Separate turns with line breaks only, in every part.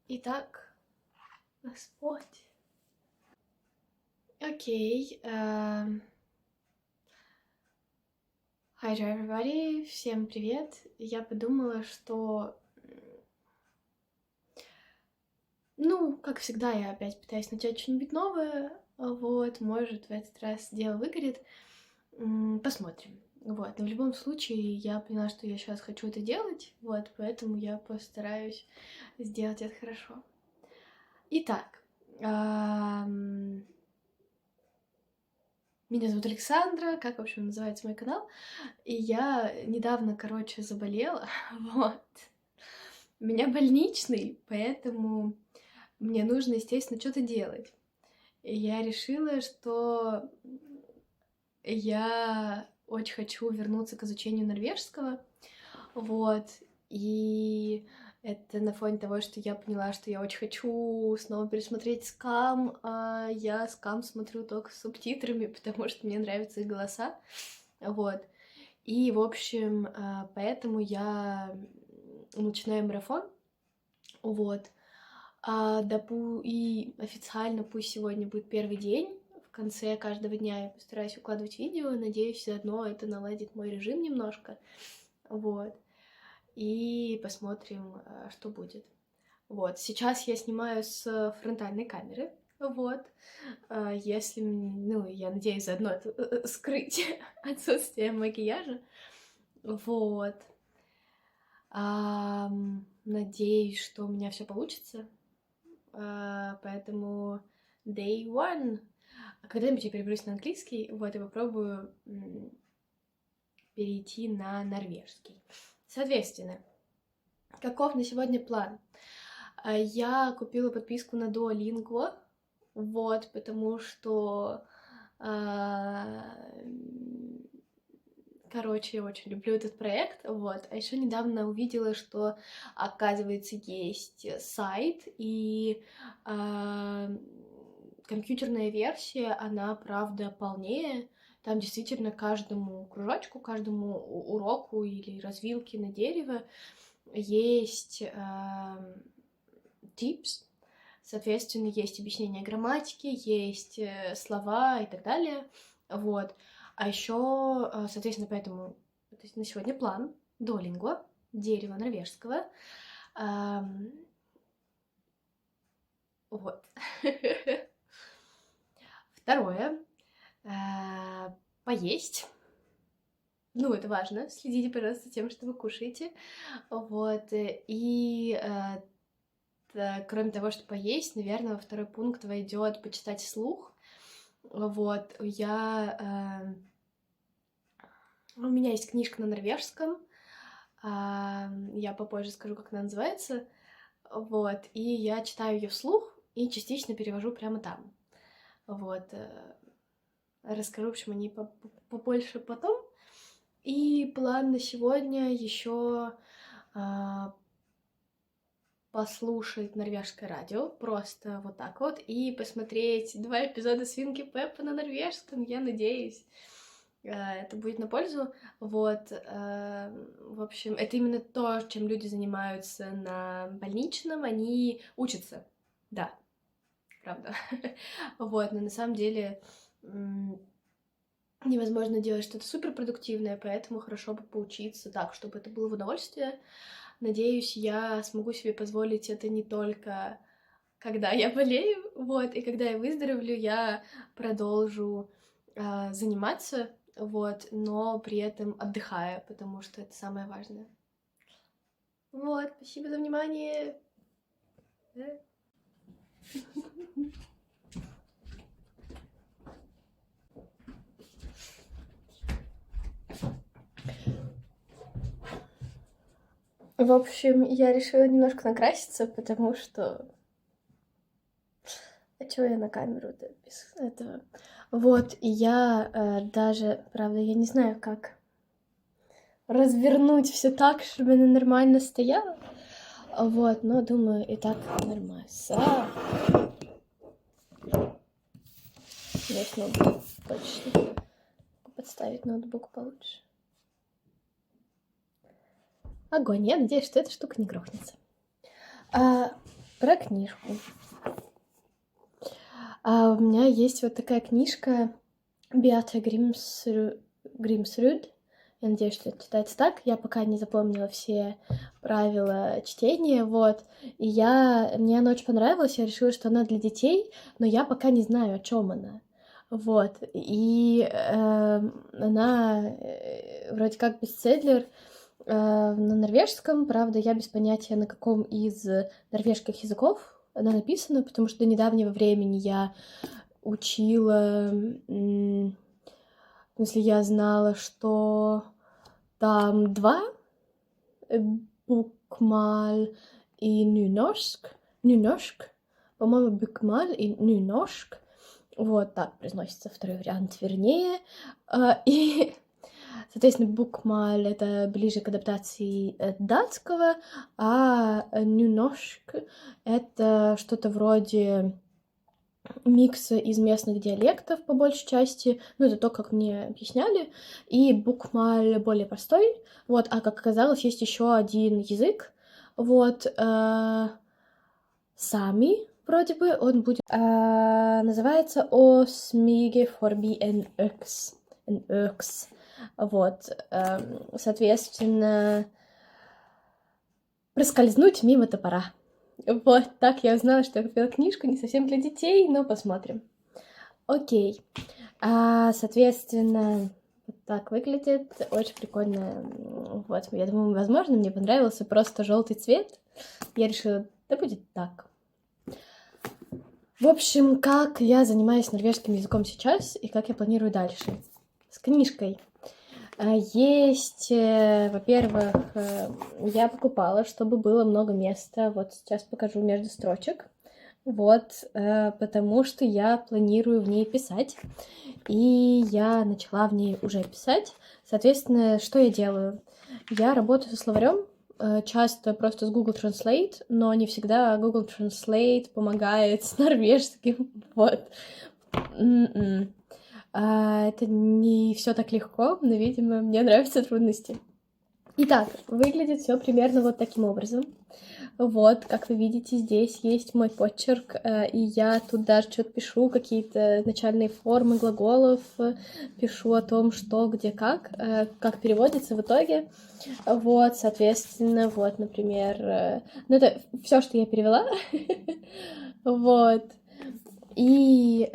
Итак, Господь. Окей. Hi to everybody. Всем привет. Я подумала, что... как всегда, я опять пытаюсь начать что-нибудь новое. Вот, может, в этот раз дело выгорит. Посмотрим. Вот, но в любом случае, я поняла, что я сейчас хочу это делать. Вот, поэтому я постараюсь сделать это хорошо. Итак, меня зовут Александра, как, в общем, называется мой канал. И я недавно, заболела, вот. У меня больничный, поэтому мне нужно, естественно, что-то делать. И я решила, что я очень хочу вернуться к изучению норвежского, вот. И это на фоне того, что я поняла, что я очень хочу снова пересмотреть Скам, а я Скам смотрю только с субтитрами, потому что мне нравятся их голоса, вот. И, в общем, поэтому я начинаю марафон, вот. И официально пусть сегодня будет первый день. В конце каждого дня я постараюсь укладывать видео. Надеюсь, заодно это наладит мой режим немножко. Вот. И посмотрим, что будет. Вот. Сейчас я снимаю с фронтальной камеры. Вот. Если... я надеюсь заодно это скрыть отсутствие макияжа. Вот. Надеюсь, что у меня все получится. Поэтому day one. Когда-нибудь я переберусь на английский, вот, и попробую перейти на норвежский. Соответственно, каков на сегодня план? Я купила подписку на Duolingo, вот, потому что... Короче, я очень люблю этот проект, вот. А еще недавно увидела, что, оказывается, есть сайт, и компьютерная версия, она, правда, полнее. Там действительно каждому кружочку, каждому уроку или развилке на дерево есть tips. Соответственно, есть объяснение грамматики, есть слова и так далее, вот. А еще, соответственно, поэтому на сегодня план Duolingo, дерево норвежского. Вот. Второе. Поесть. Это важно. Следите, пожалуйста, за тем, что вы кушаете. Вот. И кроме того, что поесть, наверное, во второй пункт войдет почитать вслух. Вот. У меня есть книжка на норвежском. Я попозже скажу, как она называется. Вот. И я читаю ее вслух и частично перевожу прямо там. Вот. Расскажу, в общем, о ней побольше потом. И план на сегодня еще послушать норвежское радио, просто вот так вот, и посмотреть 2 эпизода Свинки Пеппа на норвежском, я надеюсь. Это будет на пользу, вот. В общем, это именно то, чем люди занимаются на больничном, они учатся, да, правда. Вот, но на самом деле невозможно делать что-то суперпродуктивное, поэтому хорошо бы поучиться так, чтобы это было в удовольствие. Надеюсь, я смогу себе позволить это не только когда я болею, вот, и когда я выздоровлю, я продолжу заниматься, вот, но при этом отдыхая, потому что это самое важное. Вот, спасибо за внимание. В общем, я решила немножко накраситься, потому что... А чего я на камеру-то без этого? Вот, и я даже, правда, я не знаю, как развернуть все так, чтобы она нормально стояла. Вот, но думаю, и так нормально. Есть ноутбук, почти. Подставить ноутбук получше. Огонь, я надеюсь, что эта штука не грохнется. про книжку. У меня есть вот такая книжка Беата Гримсрюд. Я надеюсь, что это читается так. Я пока не запомнила все правила чтения, вот. И мне она очень понравилась, я решила, что она для детей, но я пока не знаю, о чем она. Вот. И она вроде как бестселлер на норвежском, правда, я без понятия, на каком из норвежских языков она написана, потому что до недавнего времени я учила, в смысле, я знала, что там два букмаль и нюношк, по-моему, букмаль и нюношк, вот так произносится второй вариант, вернее, и, соответственно, букмаль — это ближе к адаптации датского, а нюношк — это что-то вроде микса из местных диалектов, по большей части, ну, это то, как мне объясняли, и букмаль более простой, вот, а как оказалось, есть еще один язык, вот, сами, вроде бы, он будет, называется «О смиге форби en öks», вот, соответственно, проскользнуть мимо топора. Вот так я узнала, что я купила книжку, не совсем для детей, но посмотрим. Окей. Соответственно, вот так выглядит. Очень прикольно. Вот, я думаю, возможно, мне понравился просто желтый цвет. Я решила, да будет так. В общем, как я занимаюсь норвежским языком сейчас и как я планирую дальше. С книжкой. Есть, во-первых, я покупала, чтобы было много места. Вот сейчас покажу между строчек. Вот, потому что я планирую в ней писать. И я начала в ней уже писать. Соответственно, что я делаю? Я работаю со словарем, часто просто с Google Translate, но не всегда Google Translate помогает с норвежским. Вот. Это не все так легко, но, видимо, мне нравятся трудности. Итак, выглядит все примерно вот таким образом. Вот, как вы видите, здесь есть мой почерк, и я тут даже что-то пишу, какие-то начальные формы глаголов, пишу о том, что, где, как переводится в итоге. Вот, соответственно, вот, например, ну, это все, что я перевела. Вот. И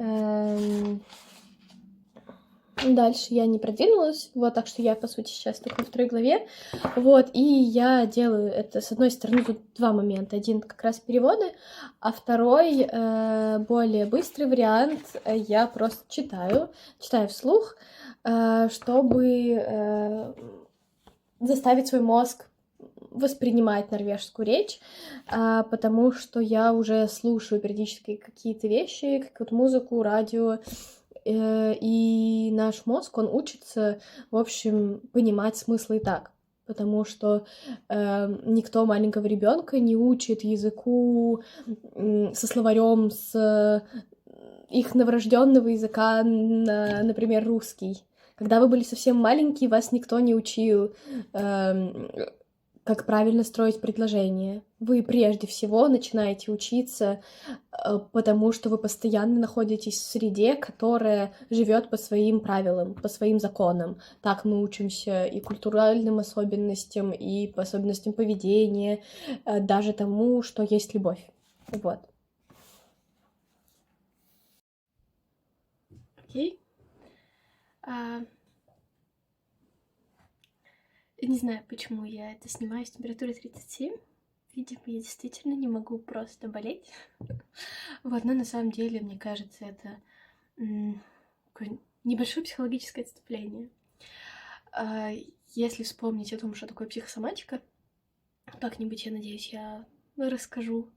дальше я не продвинулась, вот, так что я, по сути, сейчас только во второй главе, вот, и я делаю это, с одной стороны, тут два момента, один как раз переводы, а второй, более быстрый вариант, я просто читаю вслух, чтобы заставить свой мозг воспринимать норвежскую речь, потому что я уже слушаю периодически какие-то вещи, какую-то музыку, радио, и наш мозг, он учится, в общем, понимать смысл и так, потому что никто маленького ребенка не учит языку со словарем, с их новорожденного языка, например, русский. Когда вы были совсем маленькие, вас никто не учил, как правильно строить предложение. Вы прежде всего начинаете учиться, потому что вы постоянно находитесь в среде, которая живет по своим правилам, по своим законам. Так мы учимся и культуральным особенностям, и по особенностям поведения, даже тому, что есть любовь. Вот. Окей. Не знаю, почему я это снимаю с температурой 37. Видимо, я действительно не могу просто болеть. Вот, но на самом деле, мне кажется, это небольшое психологическое отступление. Если вспомнить о том, что такое психосоматика, как-нибудь, я надеюсь, я расскажу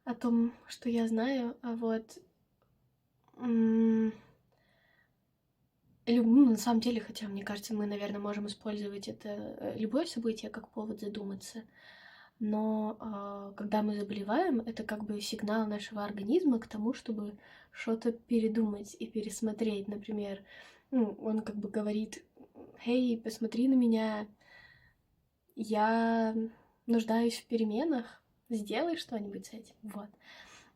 о том, что я знаю. А вот на самом деле, хотя, мне кажется, мы, наверное, можем использовать это любое событие как повод задуматься. Но когда мы заболеваем, это как бы сигнал нашего организма к тому, чтобы что-то передумать и пересмотреть. Например, он как бы говорит: «Эй, посмотри на меня, я нуждаюсь в переменах, сделай что-нибудь с этим, вот.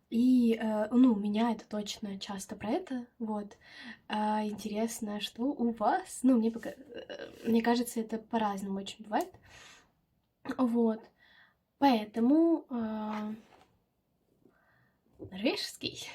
И, ну, у меня это точно часто про это, вот. Интересно, что у вас? Ну, мне кажется, это по-разному очень бывает. Вот. Поэтому Рижский.